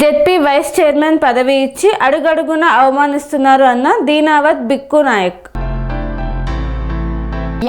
ZP vice chairman పదవి ఇచ్చి అడుగడుగున అవమానిస్తున్నారు అన్న దీనావత్ బిక్కు నాయక్.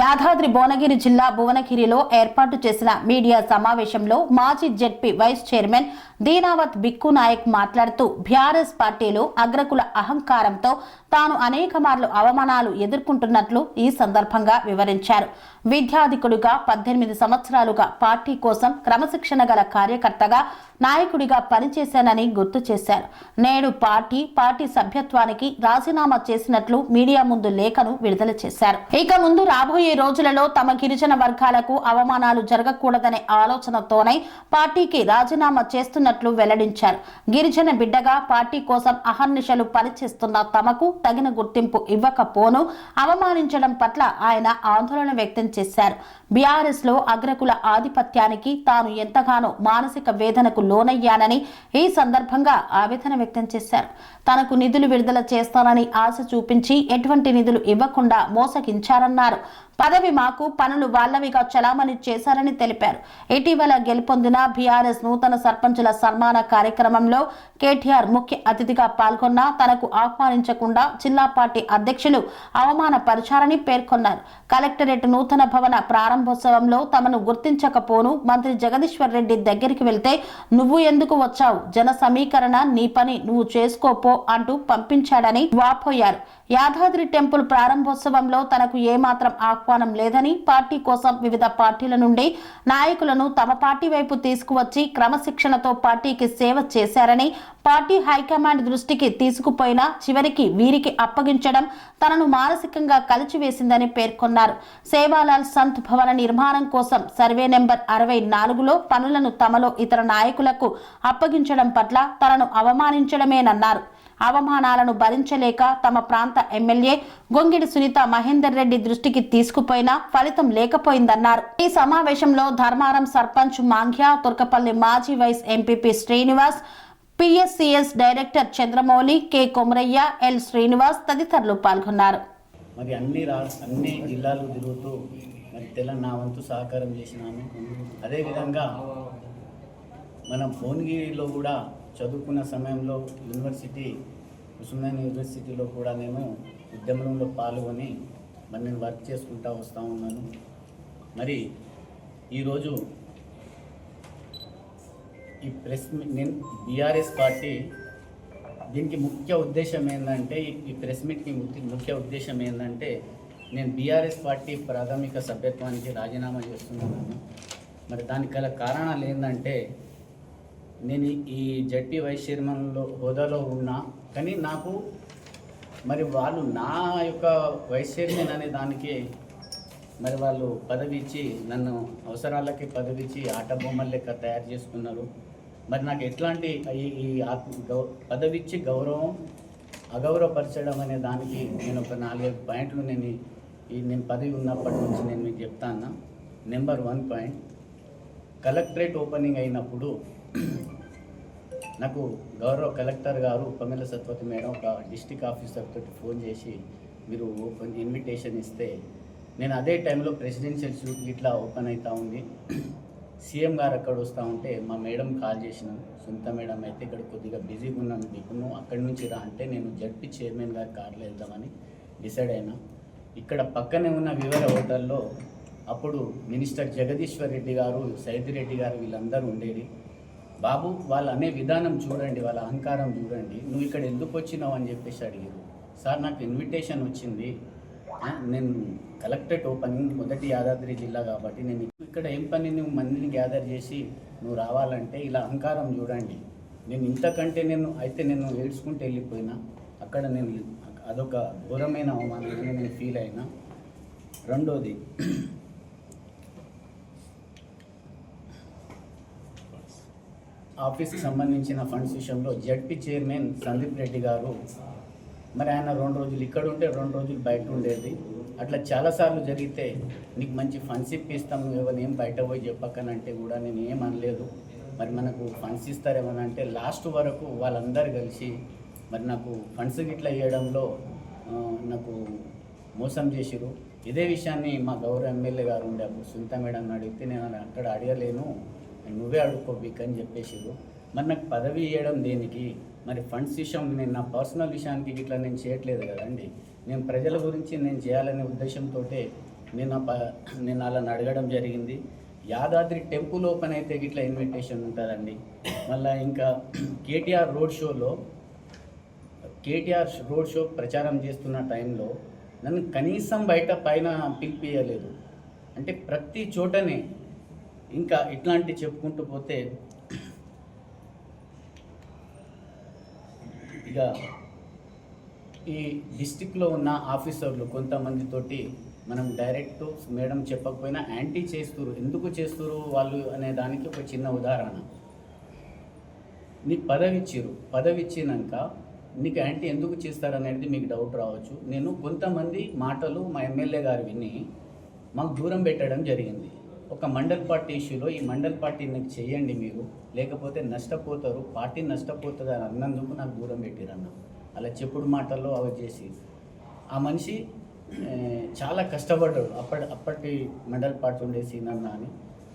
యాదాద్రి భువనగిరి జిల్లా భువనగిరిలో ఏర్పాటు చేసిన మీడియా సమావేశంలో మాజీ జెడ్పీ వైస్ చైర్మన్ దీనావత్ బిక్కు నాయక్ మాట్లాడుతూ బీఆర్ఎస్ పార్టీలో అగ్రకుల అహంకారంతో తాను అనేక మార్లు అవమానాలు ఎదుర్కొంటున్నట్లు ఈ సందర్భంగా వివరించారు. విద్యాధికుడిగా 18 సంవత్సరాలుగా పార్టీ కోసం క్రమశిక్షణ గల కార్యకర్తగా నాయకుడిగా పనిచేశానని గుర్తు చేశారు. నేడు పార్టీ సభ్యత్వానికి రాజీనామా చేసినట్లు మీడియా ముందు లేఖను విడుదల చేశారు. ఇక ముందు రాబోయే రోజులలో తమ గిరిజన వర్గాలకు అవమానాలు జరగకూడదనే ఆలోచనతోనే పార్టీకి రాజీనామా చేస్తున్నట్లు వెల్లడించారు. గిరిజన బిడ్డగా పార్టీ కోసం అహర్నిశలు పనిచేస్తున్న తమకు తగిన గుర్తింపు ఇవ్వకపోను అవమానించడం పట్ల ఆయన ఆందోళన వ్యక్తం చేశారు. బీఆర్ఎస్ లో అగ్రకుల ఆధిపత్యానికి తాను ఎంతగానో మానసిక వేదనకు లోనయ్యానని ఈ సందర్భంగా ఆవేదన వ్యక్తం చేశారు. తనకు నిధులు విడుదల చేస్తానని ఆశ చూపించి ఎటువంటి నిధులు ఇవ్వకుండా మోసగించారన్నారు. పదవి మాకు, పనులు వాళ్లవిగా చలామణి చేశారని తెలిపారు. ఇటీవల గెలుపొందిన బీఆర్ఎస్ నూతన సర్పంచుల సన్మాన కార్యక్రమంలో కేటీఆర్ ముఖ్య అతిథిగా పాల్గొన్నా తనకు ఆహ్వానించకుండా జిల్లా పార్టీ అధ్యక్షులు అవమానపరిచారని పేర్కొన్నారు. కలెక్టరేట్ నూతన భవన ప్రారంభోత్సవంలో తమను గుర్తించకపోను మంత్రి జగదీశ్వర్ రెడ్డి దగ్గరికి వెళ్తే నువ్వు ఎందుకు వచ్చావు, జన సమీకరణ నీ పని నువ్వు చేసుకోపో అంటూ పంపించాడని వాపోయారు. యాదాద్రి టెంపుల్ ప్రారంభోత్సవంలో తనకు ఏమాత్రం ఆహ్వానం లేదని, పార్టీ కోసం వివిధ పార్టీల నుండి నాయకులను తమ పార్టీ వైపు తీసుకువచ్చి క్రమశిక్షణతో పార్టీకి సేవ చేశారని, పార్టీ హైకమాండ్ దృష్టికి తీసుకుపోయినా చివరికి వీరికి అప్పగించడం తనను మానసికంగా కలిచివేసిందని పేర్కొన్నారు. సేవాలాల్ సంత్ భవన నిర్మాణం కోసం సర్వే నెంబర్ 64లో పనులను తమలో ఇతర నాయకులకు అప్పగించడం పట్ల తనను అవమానించడమేనన్నారు. అవమానాలను భరించలేక తమ ప్రాంత ఎమ్మెల్యే గొంగిడి సునీత మహేందర్ రెడ్డి దృష్టికి తీసుకుపోయినా ఫలితం లేకపోయిందన్నారు. ఈ సమావేశంలో ధర్మారం సర్పంచ్ మాంగ్యా, తుర్కపల్లి మాజీ vice MPP Srinivas, PSCS director Chandramouli, K Komaraiah, L Srinivas తదితరులు పాల్గొన్నారు. మరి అన్ని జిల్లాలు తిరుగుతూ మరి తెలంగాణ వంతు సహకారం చేసినాను. అదేవిధంగా మనం భువనగిరిలో కూడా చదువుకున్న సమయంలో ఉస్మానియా యూనివర్సిటీలో కూడా నేను ఉద్యమంలో పాల్గొని మరి నేను వర్క్ చేసుకుంటూ వస్తూ ఉన్నాను. మరి ఈరోజు ఈ నేను బీఆర్ఎస్ పార్టీ దీనికి ముఖ్య ఉద్దేశం ఏంటంటే, ఈ ప్రెస్ మీట్కి ముఖ్య ఉద్దేశం ఏంటంటే, నేను బీఆర్ఎస్ పార్టీ ప్రాథమిక సభ్యత్వానికి రాజీనామా చేస్తున్నాను. మరి దానికి గల కారణాలు ఏంటంటే, నేను ఈ జడ్పీ వైస్ చైర్మన్లో హోదాలో ఉన్నా కానీ నాకు మరి వాళ్ళు నా యొక్క వైస్ చైర్మన్ అనే దానికి మరి వాళ్ళు పదవి ఇచ్చి నన్ను అవసరాలకి పదవి ఇచ్చి ఆట బొమ్మల లెక్క తయారు చేసుకున్నారు. మరి నాకు ఎట్లాంటి ఈ పదవి ఇచ్చి అగౌరవపరచడం అనే దానికి నేను ఒక 4-5 పాయింట్లు నేను పదవి ఉన్నప్పటి నుంచి నేను మీకు చెప్తాను. నెంబర్ 1 పాయింట్, కలెక్టరేట్ ఓపెనింగ్ అయినప్పుడు నాకు గౌరవ కలెక్టర్ గారు ఉప్పమెల సత్వతి మేడం ఒక డిస్ట్రిక్ట్ ఆఫీసర్ తోటి ఫోన్ చేసి మీరు ఇన్విటేషన్ ఇస్తే నేను అదే టైంలో ప్రెసిడెన్షియల్ సూట్ ఇట్లా ఓపెన్ అవుతూ ఉంది, సీఎం గారు అక్కడ వస్తూ ఉంటే మా మేడం కాల్ చేసినాను. సునీత మేడం అయితే ఇక్కడ కొద్దిగా బిజీగా ఉన్నాను, నీకు అక్కడి నుంచి రా అంటే నేను జడ్పీ చైర్మన్ గారి కార్లో వెళ్దామని డిసైడ్ అయినా. ఇక్కడ పక్కనే ఉన్న వివర హోటల్లో అప్పుడు మినిస్టర్ జగదీశ్వర్ రెడ్డి గారు, సైదిరెడ్డి గారు వీళ్ళందరూ ఉండేది. బాబు వాళ్ళు అనే విధానం చూడండి, వాళ్ళ అహంకారం చూడండి, నువ్వు ఇక్కడ ఎందుకు వచ్చినావు అని చెప్పేసి అడిగారు. సార్ నాకు ఇన్విటేషన్ వచ్చింది, నేను కలెక్టరేట్ ఓపెనింగ్ మొదటి యాదాద్రి జిల్లా కాబట్టి నేను ఇక్కడ ఏం పని నువ్వు మందిని గ్యాదర్ చేసి నువ్వు రావాలంటే ఇలా అహంకారం చూడండి. నేను ఇంతకంటే నేను ఏడ్చుకుంటూ వెళ్ళిపోయినా. అక్కడ నేను అదొక ఘోరమైన అవమానంగా నేను ఫీల్ అయినా. రెండోది, ఆఫీస్కి సంబంధించిన ఫండ్స్ విషయంలో జడ్పీ చైర్మన్ సందీప్ రెడ్డి గారు మరి ఆయన 2 రోజులు ఇక్కడ ఉంటే 2 రోజులు బయట ఉండేది. అట్లా చాలాసార్లు జరిగితే నీకు మంచి ఫండ్స్ ఇప్పిస్తాం, ఎవరు ఏం బయట పోయి చెప్పక్కనంటే కూడా నేను ఏం అనలేదు. మరి మనకు ఫండ్స్ ఇస్తారేమనంటే లాస్ట్ వరకు వాళ్ళందరూ కలిసి మరి నాకు ఫండ్స్ గిట్లా ఇవ్వడంలో నాకు మోసం చేసిరు. ఇదే విషయాన్ని మా గౌరవ ఎమ్మెల్యే గారు ఉండే అప్పుడు సునీత మేడం అడిగితే నేను అక్కడ అడగలేను, నువ్వే అడుక్కో బిక్ అని చెప్పేసిరు. మరి నాకు పదవి ఇవ్వడం దేనికి? మరి ఫండ్స్ విషయం నేను నా పర్సనల్ విషయానికి ఇట్లా నేను చేయట్లేదు కదండి. నేను ప్రజల గురించి నేను చేయాలనే ఉద్దేశంతో నేను అలా అడగడం జరిగింది. యాదాద్రి టెంపుల్ ఓపెన్ అయితే ఇట్లా ఇన్విటేషన్ ఉంటుందండి. మళ్ళీ ఇంకా కేటీఆర్ రోడ్ షో ప్రచారం చేస్తున్న టైంలో నన్ను కనీసం పైన పిలిపియలేదు. అంటే ప్రతి చోటనే ఇంకా ఇట్లాంటి చెప్పుకుంటూ పోతే ఇక ఈ డిస్టిక్లో ఉన్న ఆఫీసర్లు కొంతమందితోటి మనం డైరెక్ట్ మేడం చెప్పకపోయినా యాంటీ చేస్తురు. ఎందుకు చేస్తురు వాళ్ళు అనే దానికి ఒక చిన్న ఉదాహరణ. నీకు పదవి ఇచ్చినాక నీకు యాంటీ ఎందుకు చేస్తారనేది మీకు డౌట్ రావచ్చు. నేను కొంతమంది మాటలు మా ఎమ్మెల్యే గారు విని మాకు దూరం పెట్టడం జరిగింది. ఒక మండల్ పార్టీ ఇష్యూలో ఈ మండల్ పార్టీ నాకు చేయండి మీరు, లేకపోతే నష్టపోతారు, పార్టీ నష్టపోతుంది అని అన్నందుకు నాకు దూరం పెట్టిరన్న. అలా చెప్పుడు మాటల్లో అవి చేసి ఆ మనిషి చాలా కష్టపడ్డాడు. అప్పటి మండల్ పార్టీ ఉండే సీనన్న అని.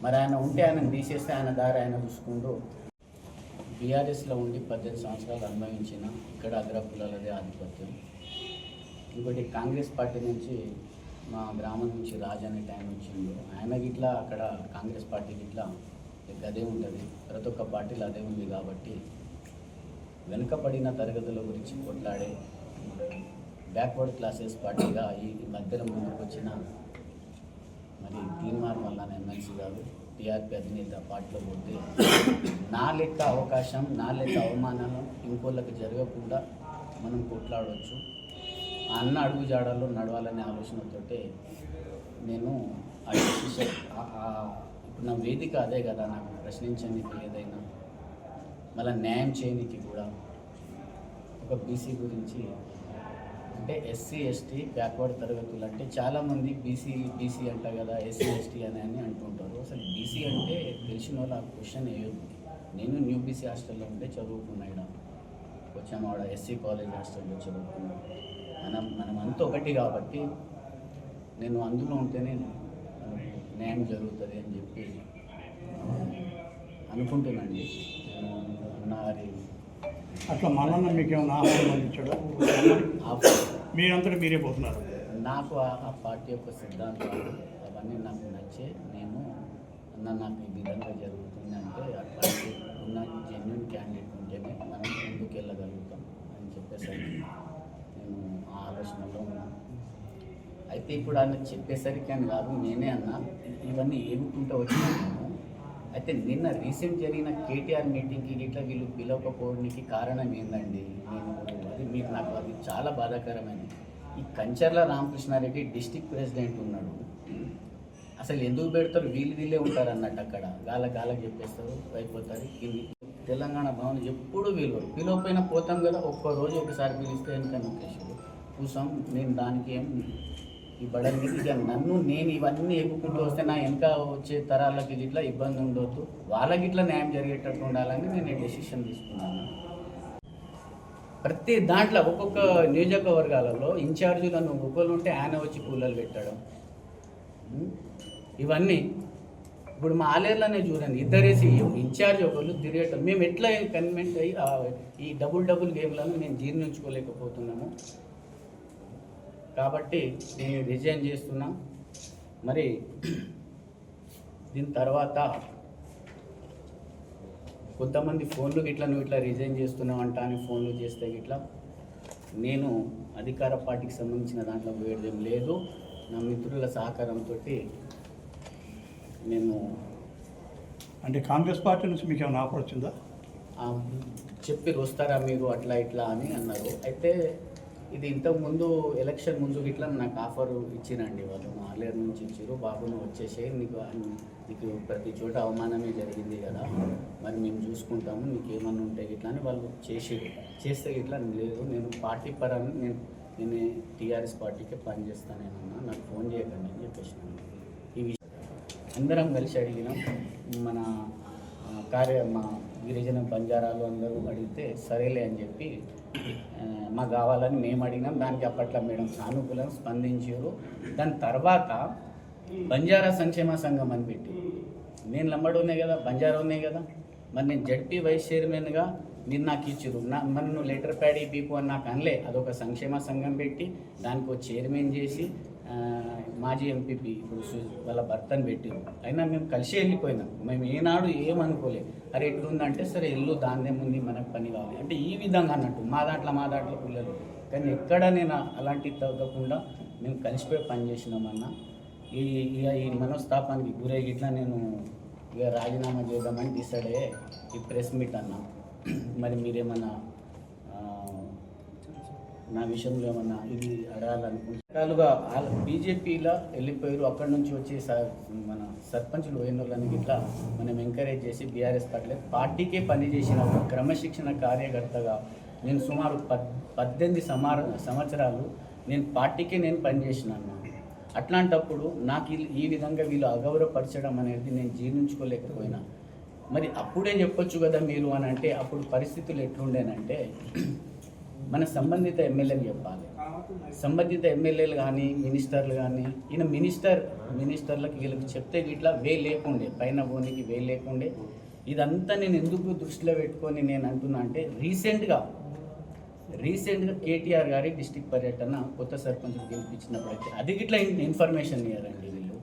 మరి ఆయన ఉంటే ఆయన తీసేస్తే ఆయన దారి ఆయన చూసుకుంటూ బీఆర్ఎస్లో ఉండి 18 సంవత్సరాలు అనుభవించిన ఇక్కడ అగ్రకులాలదే ఆధిపత్యం. ఇంకోటి కాంగ్రెస్ పార్టీ నుంచి మా గ్రామం నుంచి రాజు అనే టైం వచ్చిండు. ఆయన గిట్లా అక్కడ కాంగ్రెస్ పార్టీ గిట్లా అదే ఉంటుంది, ప్రతి ఒక్క పార్టీలో అదే ఉంది. కాబట్టి వెనుకబడిన తరగతుల గురించి కొట్లాడే బ్యాక్వర్డ్ క్లాసెస్ పార్టీగా ఈ మధ్యలో ముందుకు వచ్చిన మరి తీర్మార్ మల్లాన ఎమ్మెల్సీ గారు టీఆర్పీ అధినేత పార్టీలో పోతే నా లెక్క అవకాశం, నా లెక్క అవమానాలు ఇంకోళ్ళకి జరగకుండా మనం కొట్లాడవచ్చు, ఆ అన్న అడుగు జాడల్లో నడవాలనే ఆలోచనతోటే నేను ఆ డెసిషన్ ఇప్పుడు నా వేదిక అదే కదా, నాకు ప్రశ్నించడానికి ఏదైనా మళ్ళీ న్యాయం చేయడానికి కూడా ఒక బీసీ గురించి అంటే ఎస్సీ ఎస్టీ బ్యాక్వర్డ్ తరగతులు అంటే చాలామంది బీసీ అంట కదా, ఎస్సీ ఎస్టీ అని అంటుంటారు. అసలు బీసీ అంటే తెలిసిన వాళ్ళు ఆ క్వశ్చన్ వేయొద్దు. నేను న్యూ బీసీ హాస్టల్లో ఉంటే చదువుకున్నా, ఇక్కడ వచ్చామాడ ఎస్సీ కాలేజ్ హాస్టల్లో చదువుకున్నాను. మనం అంతా ఒకటి కాబట్టి నేను అందులో ఉంటేనే న్యాయం జరుగుతుంది అని చెప్పి అనుకుంటున్నాండి. అన్నగారి అట్లా మళ్ళీ మీకు ఏమైనా ఆహ్వానం అందించాడు? మీరంతా మీరే పోతున్నారు. నాకు ఆ పార్టీ యొక్క సిద్ధాంతాలు అవన్నీ నాకు నచ్చే నేను నాకు ఈ విధంగా జరుగుతుంది అంటే ఆ పార్టీ ఉన్న జెన్యున్ క్యాండిడేట్ ఉంటేనే మనం ముందుకు వెళ్ళగలుగుతాం అని చెప్పేసరికి నేను ఆ ఆలోచనలో ఉన్నాను. అయితే ఇప్పుడు ఆయన చెప్పేసరికి అని కాదు, నేనే అన్నా ఇవన్నీ ఏగుకుంటూ వచ్చినాను. అయితే నిన్న రీసెంట్ జరిగిన కేటీఆర్ మీటింగ్కి ఇట్లా వీళ్ళు పిలవకపోవడానికి కారణం ఏందండి? నాకు అది చాలా బాధాకరమైనది. ఈ కంచర్ల రామకృష్ణారెడ్డి డిస్టిక్ ప్రెసిడెంట్ ఉన్నాడు, అసలు ఎందుకు పెడతారు? వీళ్ళే ఉంటారు అన్నట్టు అక్కడ గాలకు చెప్పేస్తారు, అయిపోతారు. తెలంగాణ భవన్ ఎప్పుడు పిలవపోయినా పోతాం కదా, ఒక్కరోజు ఒకసారి పిలిస్తే ఎందుకన్నా కూసాం. నేను దానికి ఏం ఈ బడలి ఇక నేను ఇవన్నీ ఎక్కుకుంటూ వస్తే నా వెనక వచ్చే తరాలకి ఇట్లా ఇబ్బంది ఉండొద్దు, వాళ్ళకి ఇట్లా న్యాయం జరిగేటట్టు ఉండాలని నేను డెసిషన్ తీసుకున్నాను. ప్రతి దాంట్లో ఒక్కొక్క నియోజకవర్గాలలో ఇన్ఛార్జీలను ఒకళ్ళు ఉంటే ఆయన వచ్చి కూలలు పెట్టడం, ఇవన్నీ ఇప్పుడు మా ఆలేర్లోనే చూడండి, ఇద్దరేసి ఇన్ఛార్జ్ ఒకళ్ళు తిరగటం. మేము ఎట్లా కన్వెంట్ అయ్యి ఈ డబుల్ గేమ్లను మేము జీర్ణించుకోలేకపోతున్నాము. కాబట్టి నేను రిజైన్ చేస్తున్నా. మరి దీని తర్వాత కొంతమంది ఫోన్లు గిట్లా నువ్వు ఇట్లా రిజైన్ చేస్తున్నావు అంట అని ఫోన్లు చేస్తే గిట్లా నేను అధికార పార్టీకి సంబంధించిన దాంట్లో పోయేదేం లేదు. నా మిత్రుల సహకారంతో నేను అంటే కాంగ్రెస్ పార్టీ నుంచి మీకు ఏమైనా ఆఫర్ వచ్చిందా? చెప్పి వస్తారా మీరు అట్లా ఇట్లా అని అన్నారు. అయితే ఇది ఇంతకుముందు ఎలక్షన్ ముందు ఇట్లా నాకు ఆఫర్ ఇచ్చినండి వాళ్ళు, మా ఆలేరు నుంచి ఇచ్చారు. బాబు నువ్వు వచ్చేసే, నీకు ప్రతి చోట అవమానమే జరిగింది కదా, మరి మేము చూసుకుంటాము, నీకు ఏమన్నా ఉంటే ఇట్లా అని వాళ్ళు చేస్తే ఇట్లా లేదు, నేను పార్టీ పరంగా నేను టీఆర్ఎస్ పార్టీకి పనిచేస్తానేనన్నా, నాకు ఫోన్ చేయకండి అని చెప్పేసినాను. ఈ విషయం అందరం కలిసి అడిగినాం. మన మా గిరిజన బంజారాలు అందరూ అడిగితే సరేలే అని చెప్పి మాకు కావాలని మేము అడిగినాం. దానికి అప్పట్లో మేడం సానుకూలం స్పందించారు. దాని తర్వాత బంజారా సంక్షేమ సంఘం అని పెట్టి, నేను లంబడి ఉన్నాయి కదా, బంజారా ఉన్నాయి కదా, మరి నేను జడ్పీ వైస్ చైర్మన్గా మీరు నాకు ఇచ్చిరు మరి నువ్వు లెటర్ ప్యాడ్ ఇప్పిపు అని నాకు అనలే. అదొక సంక్షేమ సంఘం పెట్టి దానికి ఒక చైర్మన్ చేసి మాజీ ఎంపీపీ ఇప్పుడు వాళ్ళ భర్తను పెట్టిరు. అయినా మేము కలిసి వెళ్ళిపోయినాం. మేము ఏనాడు ఏమనుకోలేదు. అరే ఎట్లుందంటే సరే ఇల్లు దాన్నేముంది మనకు పని కావాలి అంటే ఈ విధంగా అన్నట్టు మా దాంట్లో పిల్లలు. కానీ ఎక్కడ నేను అలాంటివి తగ్గకుండా మేము కలిసిపోయి పనిచేసినామన్నా. ఈ మనోస్తాపానికి గురై ఇట్లా నేను ఇక రాజీనామా చేద్దామని డిసైడ్ అయ్యే ఈ ప్రెస్ మీట్ అన్నా. మరి మీరేమన్నా నా విషయంలో ఏమన్నా ఇది అడగాలనుకుంటారుగా బీజేపీలో వెళ్ళిపోయారు. అక్కడి నుంచి వచ్చి మన సర్పంచులు పోయిన వాళ్ళని ఇట్లా మనం ఎంకరేజ్ చేసి బీఆర్ఎస్ పార్టీకే పనిచేసిన ఒక క్రమశిక్షణ కార్యకర్తగా నేను సుమారు 18 సంవత్సరాలు నేను పార్టీకే నేను పనిచేసినాను. అట్లాంటప్పుడు నాకు ఈ విధంగా వీళ్ళు అగౌరవపరచడం అనేది నేను జీర్ణించుకోలేకపోయినా. మరి అప్పుడే చెప్పొచ్చు కదా మీరు అని అంటే అప్పుడు పరిస్థితులు ఎట్లుండేనంటే మన సంబంధిత ఎమ్మెల్యేలు చెప్పాలి. సంబంధిత ఎమ్మెల్యేలు కానీ మినిస్టర్లు కానీ ఈయన మినిస్టర్లకు వీళ్ళకి చెప్తే ఇట్లా వే లేకుండే, పైన బోనికి వే లేకుండే. ఇదంతా నేను ఎందుకు దృష్టిలో పెట్టుకొని నేను అంటున్నా అంటే రీసెంట్గా కేటీఆర్ గారి డిస్టిక్ పర్యటన కొత్త సర్పంచ్ గెలిపించినప్పుడైతే అది ఇట్లా ఇన్ఫర్మేషన్ ఇవ్వరండి వీళ్ళు.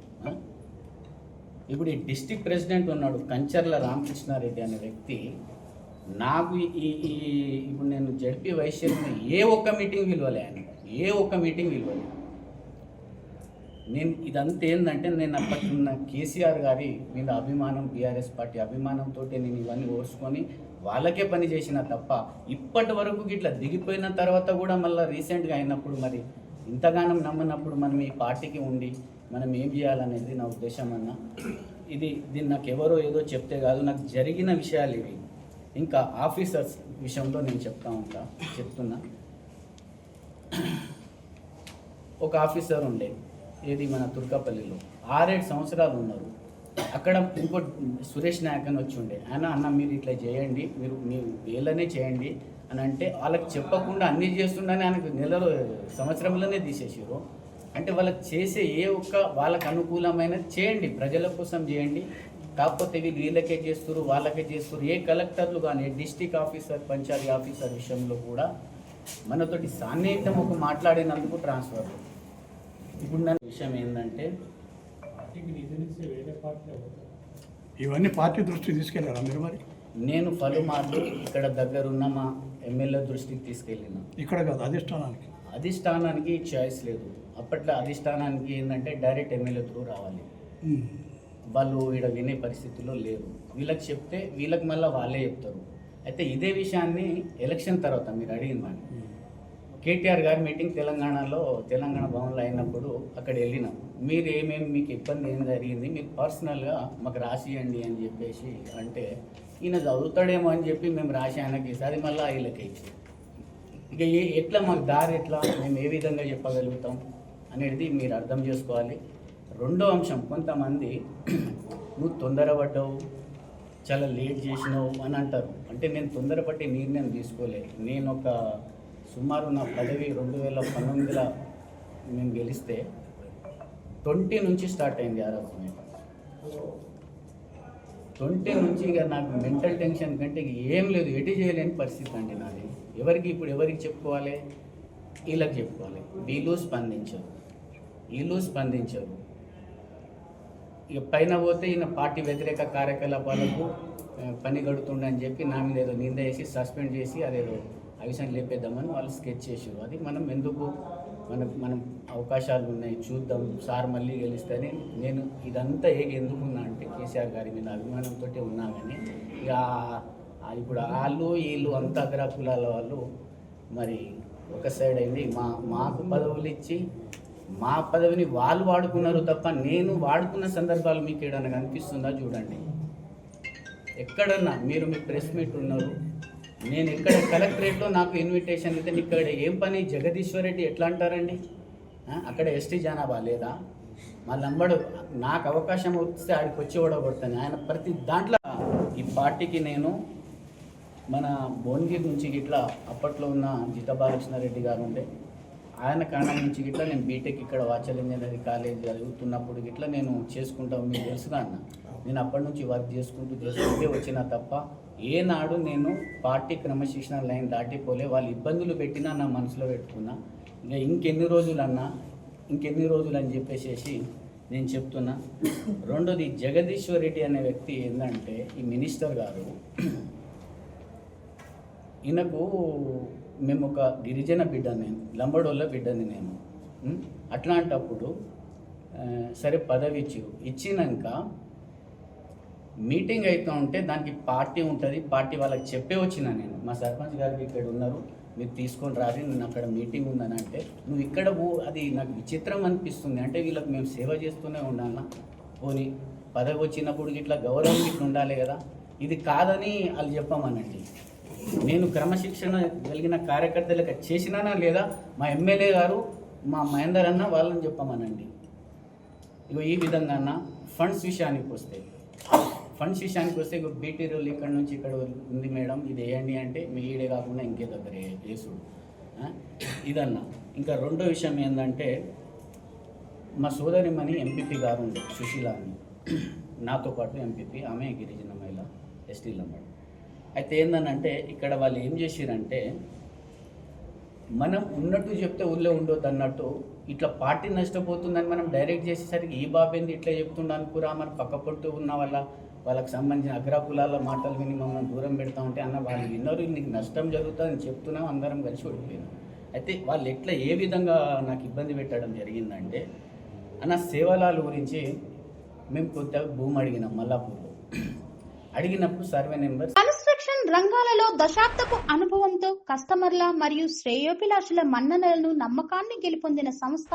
ఇప్పుడు ఈ డిస్టిక్ ప్రెసిడెంట్ ఉన్నాడు కంచర్ల రామకృష్ణారెడ్డి అనే వ్యక్తి. నాకు ఇప్పుడు నేను జడ్పీ వైస్ చైర్మన్ ఏ ఒక్క మీటింగ్ విలువలే నేను ఇదంతా ఏంటంటే నేను అప్పటిన్న కేసీఆర్ గారి మీద అభిమానం, బీఆర్ఎస్ పార్టీ అభిమానంతో నేను ఇవన్నీ ఓర్చుకొని వాళ్ళకే పని చేసిన తప్ప ఇప్పటి వరకు ఇట్లా దిగిపోయిన తర్వాత కూడా మళ్ళీ రీసెంట్గా అయినప్పుడు మరి ఇంతగానం నమ్మనప్పుడు మనం ఈ పార్టీకి ఉండి మనం ఏం చేయాలనేది నా ఉద్దేశం అన్న. దీన్ని నాకు ఎవరో ఏదో చెప్తే కాదు, నాకు జరిగిన విషయాలు ఇవి. ఇంకా ఆఫీసర్స్ విషయంలో నేను చెప్తున్నా. ఒక ఆఫీసర్ ఉండే ఏది మన తుర్కపల్లిలో 6-7 సంవత్సరాలు ఉన్నారు. అక్కడ ఇంకో సురేష్ నాయక్ అని వచ్చి ఉండే. అన్న మీరు ఇట్లా చేయండి, మీరు వేళ్ళనే చేయండి అని అంటే వాళ్ళకి చెప్పకుండా అన్నీ చేస్తుండని ఆయనకు సంవత్సరంలోనే తీసేసారు. అంటే వాళ్ళకి చేసే ఏ ఒక్క వాళ్ళకు అనుకూలమైన చేయండి, ప్రజల కోసం చేయండి. కాకపోతే వీళ్ళకే చేస్తారు, వాళ్ళకే చేస్తారు. ఏ కలెక్టర్లు కానీ డిస్టిక్ ఆఫీసర్, పంచాయతీ ఆఫీసర్ విషయంలో కూడా మనతోటి సాన్నిహిత్యం ఒక మాట్లాడినందుకు ట్రాన్స్ఫర్. ఇప్పుడు నా విషయం ఏంటంటే ఇవన్నీ పార్టీ దృష్టికి తీసుకెళ్ళారా మీరు? మరి నేను పలుమార్లు ఇక్కడ దగ్గరున్న మా ఎమ్మెల్యే దృష్టికి తీసుకెళ్ళిన. ఇక్కడ కాదు, అధిష్టానానికి చాయిస్ లేదు. అప్పట్లో అధిష్టానానికి ఏంటంటే డైరెక్ట్ ఎమ్మెల్యే త్రూ రావాలి. వాళ్ళు ఇక్కడ వినే పరిస్థితుల్లో లేరు. వీళ్ళకి చెప్తే వీళ్ళకి మళ్ళీ వాళ్ళే చెప్తారు. అయితే ఇదే విషయాన్ని ఎలక్షన్ తర్వాత మీరు అడిగిందని కేటీఆర్ గారి మీటింగ్ తెలంగాణ భవన్లో అయినప్పుడు అక్కడ వెళ్ళినాం. మీరు మీకు ఇబ్బంది ఏం జరిగింది, మీరు పర్సనల్గా మాకు రాసియండి అని చెప్పేసి అంటే ఈయన చదువుతాడేమో అని చెప్పి మేము రాసి ఆయనకి అది మళ్ళీ వీళ్ళకి ఇచ్చి ఇక ఎట్లా మాకు దారి ఎట్లా మేము ఏ విధంగా చెప్పగలుగుతాం అనేది మీరు అర్థం చేసుకోవాలి. రెండో అంశం, కొంతమంది నువ్వు తొందరపడ్డావు, చాలా లేట్ చేసినావు అని అంటారు. అంటే నేను తొందరపట్టి నిర్ణయం తీసుకోలేదు. నేను ఒక సుమారు నా పదవి 2019లో మేము గెలిస్తే 20 నుంచి స్టార్ట్ అయింది ఆ రోజు. 20 నుంచి ఇక నాకు మెంటల్ టెన్షన్ కంటే ఏం లేదు, ఎటు చేయలేని పరిస్థితి అండి నాది. ఎవరికి చెప్పుకోవాలి? వీళ్ళకి చెప్పుకోవాలి. వీళ్ళు స్పందించరు. ఇక పైన పోతే ఈయన పార్టీ వ్యతిరేక కార్యకలాపాలకు పని గడుతుండని చెప్పి నా మీద ఏదో నింద వేసి సస్పెండ్ చేసి అదేదో ఆ విషయం లేపేద్దామని వాళ్ళు స్కెచ్ చేసారు. అది మనం ఎందుకు మనం అవకాశాలు ఉన్నాయి చూద్దాం, సార్ మళ్ళీ గెలిస్తేనే నేను ఇదంతా ఎందుకున్నా అంటే కేసీఆర్ గారి మీద అభిమానంతో ఉన్నా. కానీ ఇక ఇప్పుడు వీళ్ళు అంతా అగ్ర కులాల వాళ్ళు మరి ఒక సైడ్ అయింది. మాకు పదవులు ఇచ్చి మా పదవిని వాళ్ళు వాడుకున్నారు తప్ప నేను వాడుకున్న సందర్భాలు మీకు ఏదైనా కనిపిస్తుందా చూడండి. ఎక్కడన్నా మీరు మీ ప్రెస్ మీట్ ఉన్నారు, నేను ఎక్కడ కలెక్టరేట్లో నాకు ఇన్విటేషన్ అయితే ఇక్కడ ఏం పని జగదీశ్వర్ రెడ్డి ఎట్లా అంటారండి? అక్కడ ఎస్టీ జనాభా లేదా? మళ్ళీ నాకు అవకాశం వస్తే ఆడికి వచ్చి ఓడగొడతాను. ఆయన ప్రతి దాంట్లో ఈ పార్టీకి నేను మన భువనగిరి నుంచి ఇట్లా అప్పట్లో ఉన్న జితా బాలకృష్ణారెడ్డి గారు ఉండే ఆయన కారణం నుంచి గిట్లా నేను బీటెక్ ఇక్కడ వాచల్ ఇంజనీరింగ్ కాలేజ్ చదువుతున్నప్పుడు గిట్లా నేను చేసుకుంటాం. మీకు తెలుసుగా అన్న నేను అప్పటి నుంచి వర్క్ చేసుకుంటూ వచ్చినా తప్ప ఏనాడు నేను పార్టీ క్రమశిక్షణ లైన్ దాటిపోలే. వాళ్ళు ఇబ్బందులు పెట్టినా నా మనసులో పెట్టుకున్నా. ఇంకా ఇంకెన్ని రోజులు అని చెప్పేసి నేను చెప్తున్నా. రెండోది, జగదీశ్వర్ రెడ్డి అనే వ్యక్తి ఏంటంటే, ఈ మినిస్టర్ గారు, ఈయనకు మేము ఒక గిరిజన బిడ్డని, నేను లంబడోళ్ళ బిడ్డని నేను. అట్లాంటప్పుడు సరే పదవి ఇచ్చినాక మీటింగ్ అవుతూ ఉంటే దానికి పార్టీ ఉంటుంది, పార్టీ వాళ్ళకి చెప్పే వచ్చిన నేను. మా సర్పంచ్ గారికి ఇక్కడ ఉన్నారు, మీరు తీసుకొని రారి, నేను అక్కడ మీటింగ్ ఉందని అంటే, నువ్వు ఇక్కడ అది నాకు విచిత్రం అనిపిస్తుంది. అంటే వీళ్ళకి మేము సేవ చేస్తూనే ఉండాలా, పోనీ పదవి వచ్చినప్పుడు ఇట్లా గౌరవం ఇట్లా ఉండాలి కదా, ఇది కాదని వాళ్ళు చెప్పమనండి. నేను క్రమశిక్షణ కలిగిన కార్యకర్తలకు చేసినానా లేదా, మా ఎమ్మెల్యే గారు, మా మహేందర్ అన్న వాళ్ళని చెప్పమనండి. ఇగో ఈ విధంగా అన్న ఫండ్స్ విషయానికి వస్తే ఇగో బీటీ రోల్ ఇక్కడ నుంచి ఇక్కడ ఉంది మేడం, ఇది వేయండి అంటే మీ ఈడే కాకుండా ఇంకే దగ్గర వేసుడు ఇదన్నా. ఇంకా రెండో విషయం ఏంటంటే, మా సోదరిమణి ఎంపీపీ గారు ఉండే సుశీల అని, నాతో పాటు ఎంపీపీ, ఆమె గిరిజన మహిళ, ఎస్టీల మేడం. అయితే ఏందనంటే, ఇక్కడ వాళ్ళు ఏం చేసిరంటే, మనం ఉన్నట్టు చెప్తే ఊళ్ళో ఉండొద్దు అన్నట్టు, ఇట్లా పార్టీ నష్టపోతుందని మనం డైరెక్ట్ చేసేసరికి ఈ బాబేంది ఇట్లా చెప్తుండని కూడా మన పక్కపొట్టు ఉన్న వాళ్ళకి సంబంధించిన అగ్రకులాల మాటలు విని మమ్మల్ని దూరం పెడతా ఉంటే, అన్న వాళ్ళు విన్నరు, నీకు నష్టం జరుగుతుందని చెప్తున్నాం, అందరం కలిసి ఓడిపోయినాం. అయితే వాళ్ళు ఎట్లా ఏ విధంగా నాకు ఇబ్బంది పెట్టడం జరిగిందంటే, అన్న సేవలాల గురించి మేము కొద్దిగా భూమి అడిగినాం మల్లాపూర్లో. అడిగినప్పుడు సర్వే నెంబర్ కన్స్ట్రక్షన్ రంగాలలో దశాబ్దపు అనుభవంతో కస్టమర్ల మరియు శ్రేయోభిలాషుల మన్ననలను, నమ్మకాన్ని గెలుపొందిన సంస్థ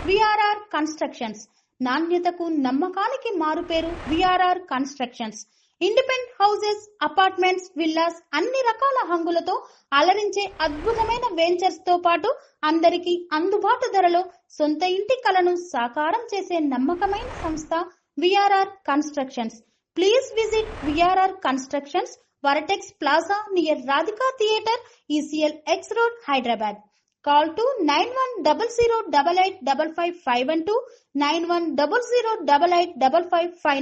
విఆర్ఆర్ కన్స్ట్రక్షన్స్. నాణ్యతకు నమ్మకానికి మారుపేరు VRR constructions. Independent houses, apartments, villas, అన్ని రకాల హంగులతో అలరించే అద్భుతమైన వెంచర్స్ తో పాటు అందరికీ అందుబాటు ధరలో సొంత ఇంటి కలను సాకారం చేసే నమ్మకమైన సంస్థ VRR constructions. Please visit VRR Constructions, Varatex Plaza near Radhika Theatre, ECL X Road, Hyderabad. Call to 9100885551 91008855